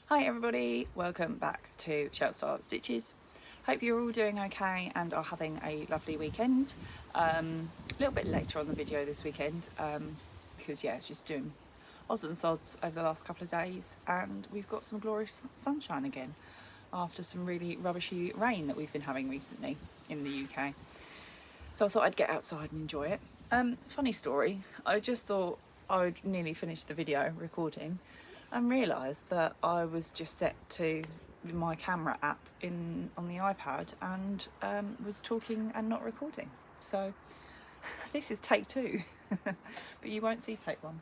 Hi everybody, welcome back to Shelf Style Stitches. Hope you're all doing okay and are having a lovely weekend. A little bit later on the video this weekend because it's just doing odds and sods over the last couple of days, and we've got some glorious sunshine again after some really rubbishy rain that we've been having recently in the UK. So I thought I'd get outside and enjoy it. Funny story, I just thought I'd nearly finished the video recording and realised that I was just set to my camera app on the iPad and was talking and not recording. So this is take two, but you won't see take one.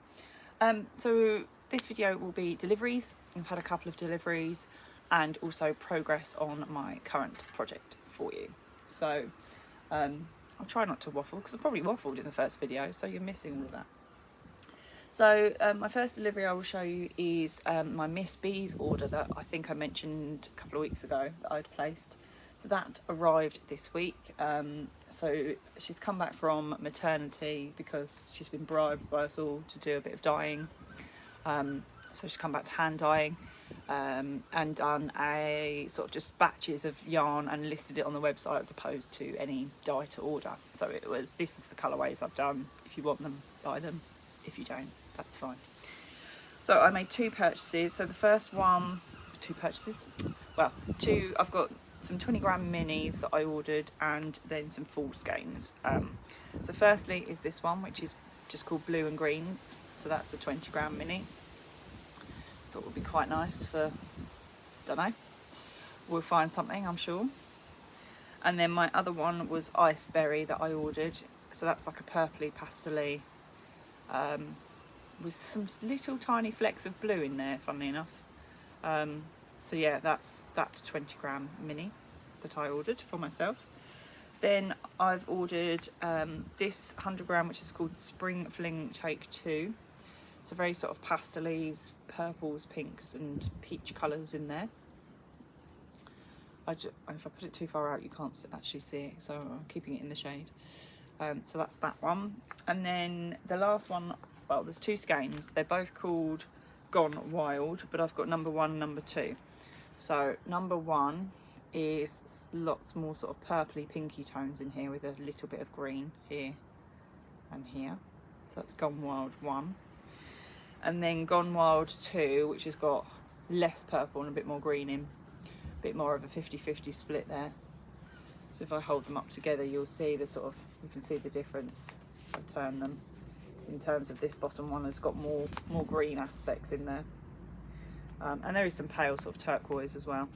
So this video will be deliveries. I've had a couple of deliveries and also progress on my current project for you. So I'll try not to waffle because I probably waffled in the first video, so you're missing all of that. So my first delivery I will show you is my Miss B's order that I think I mentioned a couple of weeks ago that I'd placed. So that arrived this week. So she's come back from maternity because she's been bribed by us all to do a bit of dyeing. So she's come back to hand dyeing and done a sort of just batches of yarn and listed it on the website as opposed to any dye to order. So it was, this is the colourways I've done. If you want them, buy them. If you don't, that's fine. So I made two purchases. So the first one, I've got some 20 gram minis that I ordered and then some full skeins. So firstly is this one, which is just called Blue and Greens. So that's a 20 gram mini. I thought it would be quite nice for, don't know, we'll find something, I'm sure. And then my other one was Iceberry that I ordered. So that's like a purpley pastel with some little tiny flecks of blue in there, funnily enough. So yeah, that's that 20 gram mini that I ordered for myself. Then I've ordered this 100 gram, which is called Spring Fling Take 2. It's a very sort of pastels, purples, pinks and peach colours in there. If I put it too far out you can't actually see it, so I'm keeping it in the shade. So that's that one. And then the last one, well, there's two skeins. They're both called Gone Wild, but I've got number 1 and number 2. So number 1 is lots more sort of purpley pinky tones in here with a little bit of green here and here. So that's Gone Wild 1. And then Gone Wild 2, which has got less purple and a bit more green in. A bit more of a 50-50 split there. So if I hold them up together, you'll see the sort of, you can see the difference if I turn them, in terms of this bottom one has got more green aspects in there. And there is some pale sort of turquoise as well.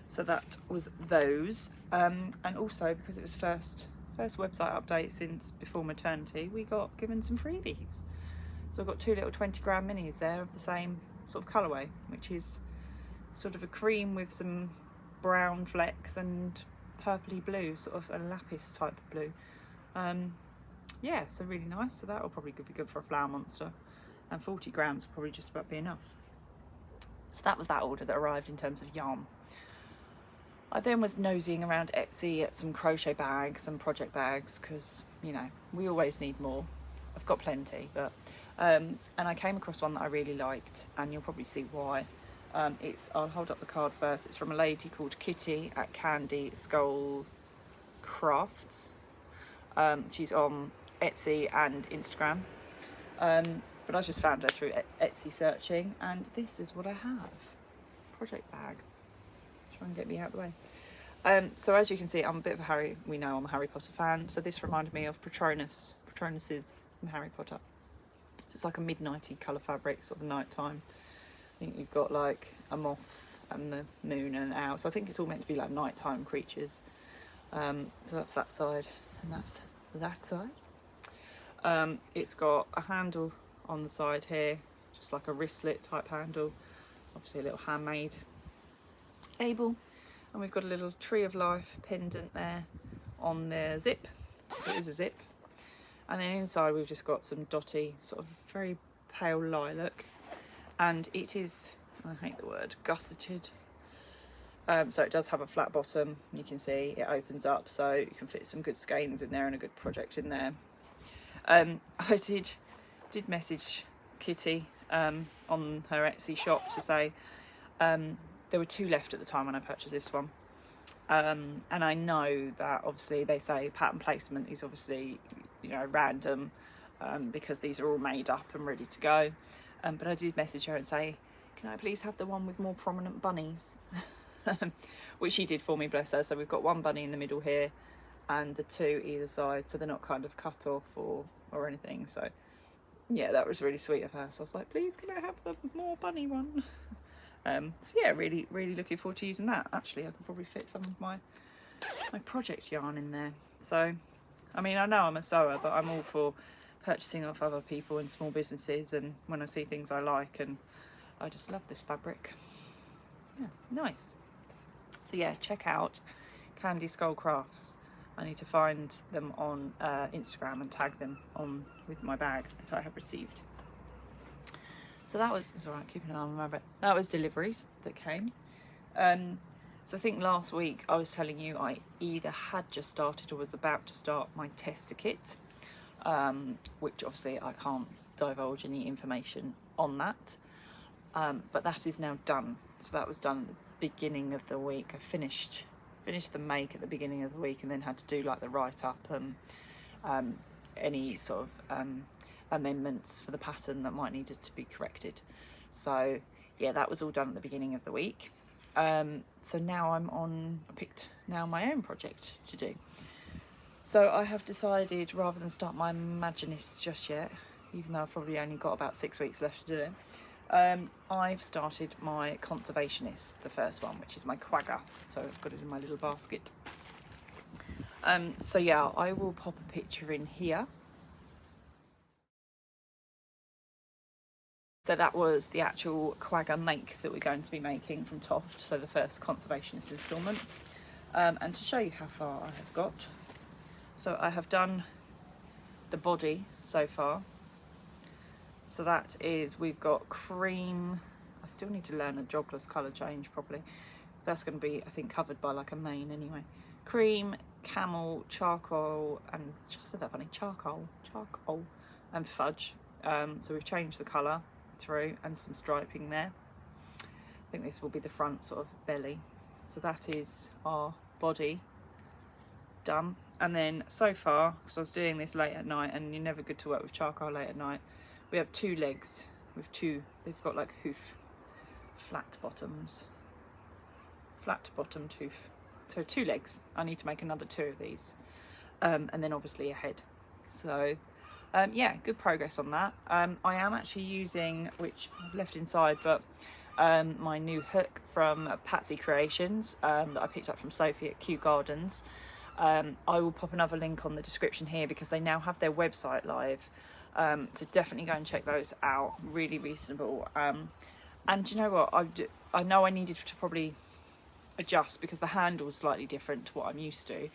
So that was those. And also because it was first website update since before maternity, we got given some freebies. So I've got two little 20 gram minis there of the same sort of colourway, which is sort of a cream with some brown flecks and purpley blue, sort of a lapis type of blue. So really nice. So that will probably be good for a flower monster, and 40 grams will probably just about be enough. So that was that order that arrived in terms of yarn. I then was nosying around Etsy at some crochet bags and project bags because, you know, we always need more. I've got plenty, but and I came across one that I really liked, and you'll probably see why. I'll hold up the card first. It's from a lady called Kitty at Candy Skull Crafts. She's on Etsy and Instagram. But I just found her through Etsy searching, and this is what I have. Project bag. Try and get me out of the way. So as you can see, I'm a bit of a Harry Potter fan. So this reminded me of Patronuses from Harry Potter. So it's like a midnighty colour fabric, sort of nighttime. I think you've got like a moth and the moon and an owl. So I think it's all meant to be like nighttime creatures. So that's that side and that's that side. It's got a handle on the side here, just like a wristlet type handle. Obviously a little handmade label. And we've got a little Tree of Life pendant there on the zip. So it is a zip. And then inside we've just got some dotty, sort of very pale lilac. And it is, I hate the word, gusseted. So it does have a flat bottom. You can see it opens up, so you can fit some good skeins in there and a good project in there. I did message Kitty on her Etsy shop to say There were 2 left at the time when I purchased this one. And I know that obviously they say pattern placement is obviously, you know, random, because these are all made up and ready to go. But I did message her and say, can I please have the one with more prominent bunnies? Which she did for me, bless her. So we've got 1 bunny in the middle here and the 2 either side, so they're not kind of cut off or anything. So yeah, that was really sweet of her. So I was like, please can I have the more bunny one? So yeah, really looking forward to using that. Actually, I could probably fit some of my project yarn in there. So I mean, I know I'm a sewer, but I'm all for purchasing off other people and small businesses, and when I see things I like, and I just love this fabric. Yeah, nice. So yeah, check out Candy Skull Crafts. I need to find them on Instagram and tag them on with my bag that I have received. So that was, it's all right, keeping an eye on my bag. That was deliveries that came. So I think last week I was telling you I either had just started or was about to start my tester kit, which obviously I can't divulge any information on that. But that is now done. So that was done at the beginning of the week. I finished the make at the beginning of the week, and then had to do like the write-up and any sort of amendments for the pattern that might needed to be corrected. So yeah, that was all done at the beginning of the week. So now I picked now my own project to do. So I have decided, rather than start my Imaginists just yet, even though I've probably only got about 6 weeks left to do it, I've started my Conservationist, the first one, which is my Quagga. So I've got it in my little basket. So yeah, I will pop a picture in here. So that was the actual Quagga make that we're going to be making from Toft, so the first Conservationist instalment. And to show you how far I have got, so I have done the body so far. So that is, we've got cream, I still need to learn a jogless colour change properly. That's going to be, I think, covered by like a mane anyway. Cream, camel, charcoal, and, I said that funny, charcoal, and fudge. So we've changed the colour through and some striping there. I think this will be the front sort of belly. So that is our body done. And then so far, because I was doing this late at night, and you're never good to work with charcoal late at night, we have 2 legs with 2, they've got like hoof, flat bottomed hoof. So 2 legs. I need to make another 2 of these. And then obviously a head. So yeah, good progress on that. I am actually using, which I've left inside, but my new hook from Pasty Creations that I picked up from Sophie at Kew Gardens. I will pop another link on the description here because they now have their website live. So definitely go and check those out. Really reasonable. And you know what? I know I needed to probably adjust because the handle is slightly different to what I'm used to.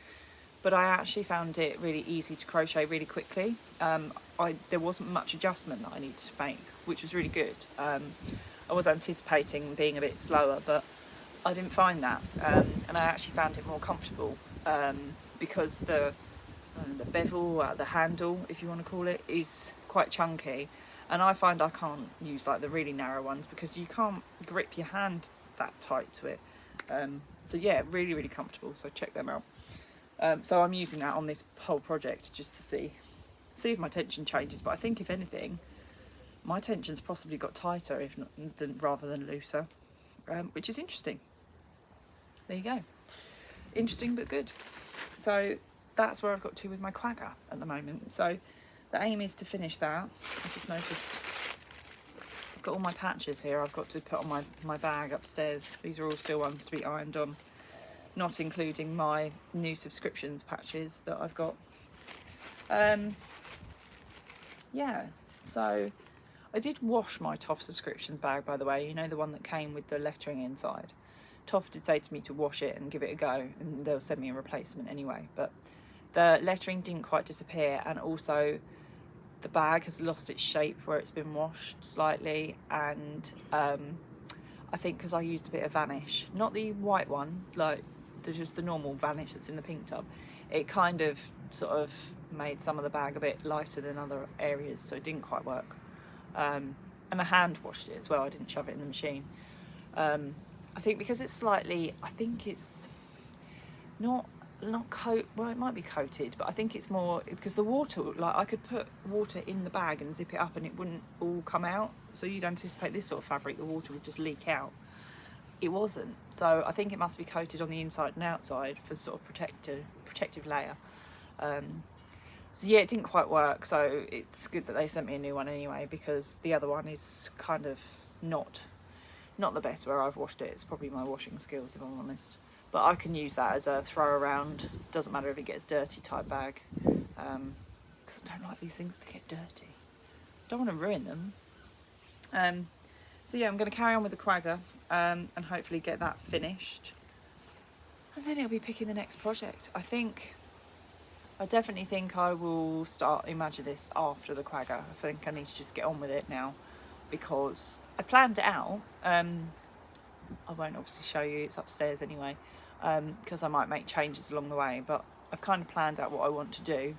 But I actually found it really easy to crochet really quickly. There wasn't much adjustment that I needed to make, which was really good. I was anticipating being a bit slower, but I didn't find that. And I actually found it more comfortable because the bevel, the handle, if you want to call it, is quite chunky. And I find I can't use like the really narrow ones because you can't grip your hand that tight to it. So yeah, really comfortable. So check them out. So I'm using that on this whole project just to see if my tension changes. But I think if anything, my tension's possibly got tighter rather than looser, which is interesting. There you go. Interesting but good. So that's where I've got to with my Quagga at the moment. So the aim is to finish that. I've just noticed I've got all my patches here I've got to put on my bag upstairs. These are all still ones to be ironed on, not including my new subscriptions patches that I've got. Yeah, so I did wash my Toft subscriptions bag, by the way, you know, the one that came with the lettering inside. Toft did say to me to wash it and give it a go, and they'll send me a replacement anyway, but the lettering didn't quite disappear, and also the bag has lost its shape where it's been washed slightly, and I think because I used a bit of Vanish, not the white one, like just the normal Vanish that's in the pink tub, it kind of sort of made some of the bag a bit lighter than other areas, so it didn't quite work. And I hand washed it as well, I didn't shove it in the machine. I think because it's slightly, I think it's not coat, well it might be coated, but I think it's more because the water, like I could put water in the bag and zip it up and it wouldn't all come out. So you'd anticipate this sort of fabric, the water would just leak out. It wasn't. So I think it must be coated on the inside and outside for sort of protective layer. So yeah, it didn't quite work, so it's good that they sent me a new one anyway, because the other one is kind of not the best where I've washed it. It's probably my washing skills, if I'm honest. But I can use that as a throw around, doesn't matter if it gets dirty type bag, because I don't like these things to get dirty. Don't want to ruin them. So yeah, I'm going to carry on with the Quagga and hopefully get that finished. And then it'll be picking the next project. I definitely think I will start Imagine This after the Quagga. I think I need to just get on with it now, because I planned it out. I won't obviously show you, it's upstairs anyway, because I might make changes along the way, but I've kind of planned out what I want to do.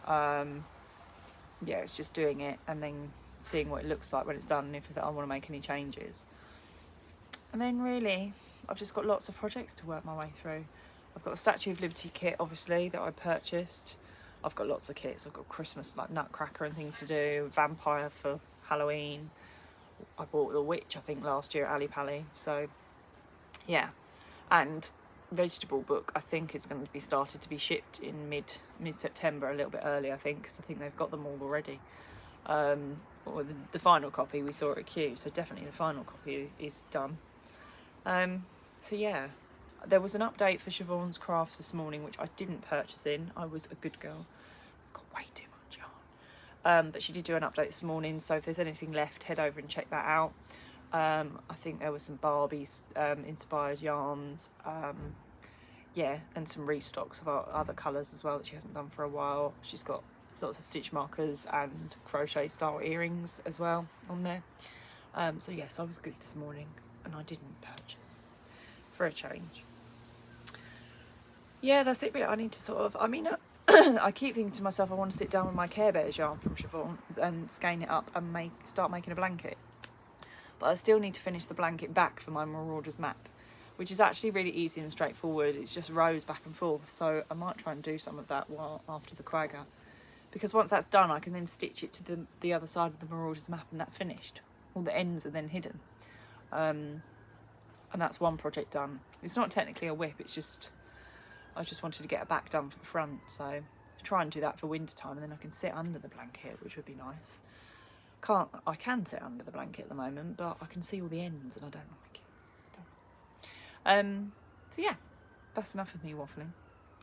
Yeah, it's just doing it and then seeing what it looks like when it's done and if I want to make any changes. And then really, I've just got lots of projects to work my way through. I've got a Statue of Liberty kit, obviously, that I purchased. I've got lots of kits. I've got Christmas, like Nutcracker and things to do, Vampire for Halloween. I bought the Witch, I think, last year at Ali Pally. So, yeah. And vegetable book, I think, is going to be started to be shipped in mid-September, a little bit early, I think, because I think they've got them all already. Or the final copy we saw at Q, so definitely the final copy is done. So yeah, there was an update for Siobhan's Crafts this morning, which I didn't purchase in. I was a good girl. Got way too much yarn. But she did do an update this morning, so if there's anything left, head over and check that out. I think there was some Barbies inspired yarns, yeah, and some restocks of other colours as well that she hasn't done for a while. She's got lots of stitch markers and crochet style earrings as well on there. So yes, I was good this morning and I didn't purchase, for a change. Yeah, that's it. I need to sort of, I mean, I keep thinking to myself, I want to sit down with my Care Bears yarn from Siobhan and skein it up and start making a blanket. But I still need to finish the blanket back for my Marauders map, which is actually really easy and straightforward. It's just rows back and forth. So I might try and do some of that after the Quagga, because once that's done, I can then stitch it to the other side of the Marauders map, and that's finished. All the ends are then hidden. And that's one project done. It's not technically a whip, it's just, I just wanted to get a back done for the front, so I'll try and do that for winter time, and then I can sit under the blanket, which would be nice. I can sit under the blanket at the moment, but I can see all the ends and I don't like it. So yeah, that's enough of me waffling.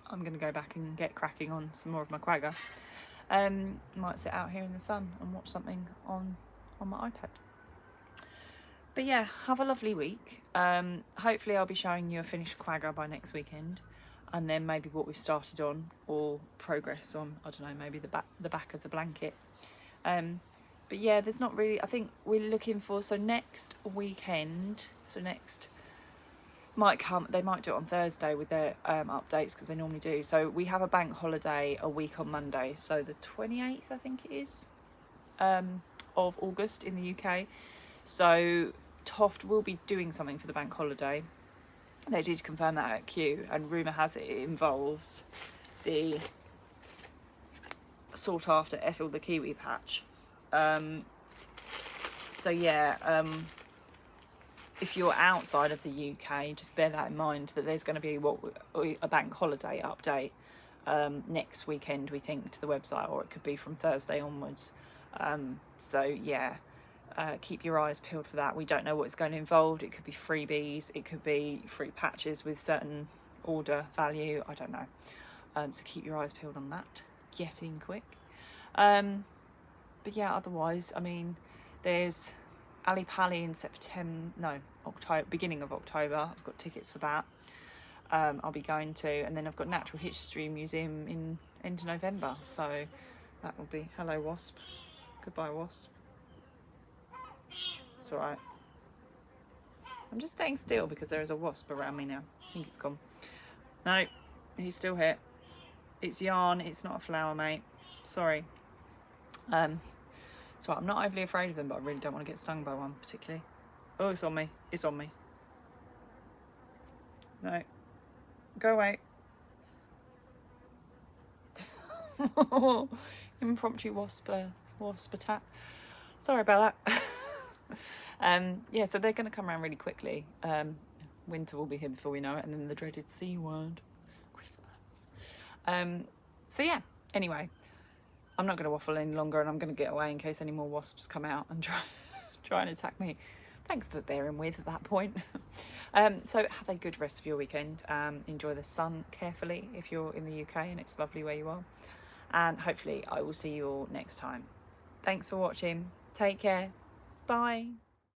I'm going to go back and get cracking on some more of my Quagga. Might sit out here in the sun and watch something on my iPad. But yeah, have a lovely week. Hopefully I'll be showing you a finished Quagga by next weekend, and then maybe what we've started on or progress on, I don't know, maybe the back of the blanket. But yeah, there's not really, I think we're looking for, so next weekend, they might do it on Thursday with their updates, because they normally do. So we have a bank holiday a week on Monday, so the 28th I think it is, of August in the UK. So Toft will be doing something for the bank holiday. They did confirm that at Q, and rumour has it involves the sought after Ethel the Kiwi patch. So yeah, if you're outside of the UK, just bear that in mind, that there's going to be a bank holiday update next weekend, we think, to the website, or it could be from Thursday onwards. So yeah, keep your eyes peeled for that. We don't know what it's going to involve. It could be freebies, it could be free patches with certain order value, I don't know. So keep your eyes peeled on that. Get in quick. But yeah, otherwise, I mean, there's Ali Pally in October, beginning of October. I've got tickets for that. I'll be going to, and then I've got Natural History Museum in end of November. So that will be, hello Wasp, goodbye Wasp. It's all right. I'm just staying still because there is a wasp around me now. I think it's gone. No, he's still here. It's yarn. It's not a flower, mate. Sorry. So I'm not overly afraid of them, but I really don't want to get stung by one particularly. Oh, it's on me. It's on me. No. Go away. Impromptu wasp attack. Sorry about that. Yeah, so they're going to come around really quickly. Winter will be here before we know it, and then the dreaded C word, Christmas. So yeah, anyway, I'm not going to waffle any longer, and I'm going to get away in case any more wasps come out and try and attack me. Thanks for bearing with at that point. So have a good rest of your weekend. Enjoy the sun carefully if you're in the UK and it's lovely where you are. And hopefully I will see you all next time. Thanks for watching. Take care. Bye.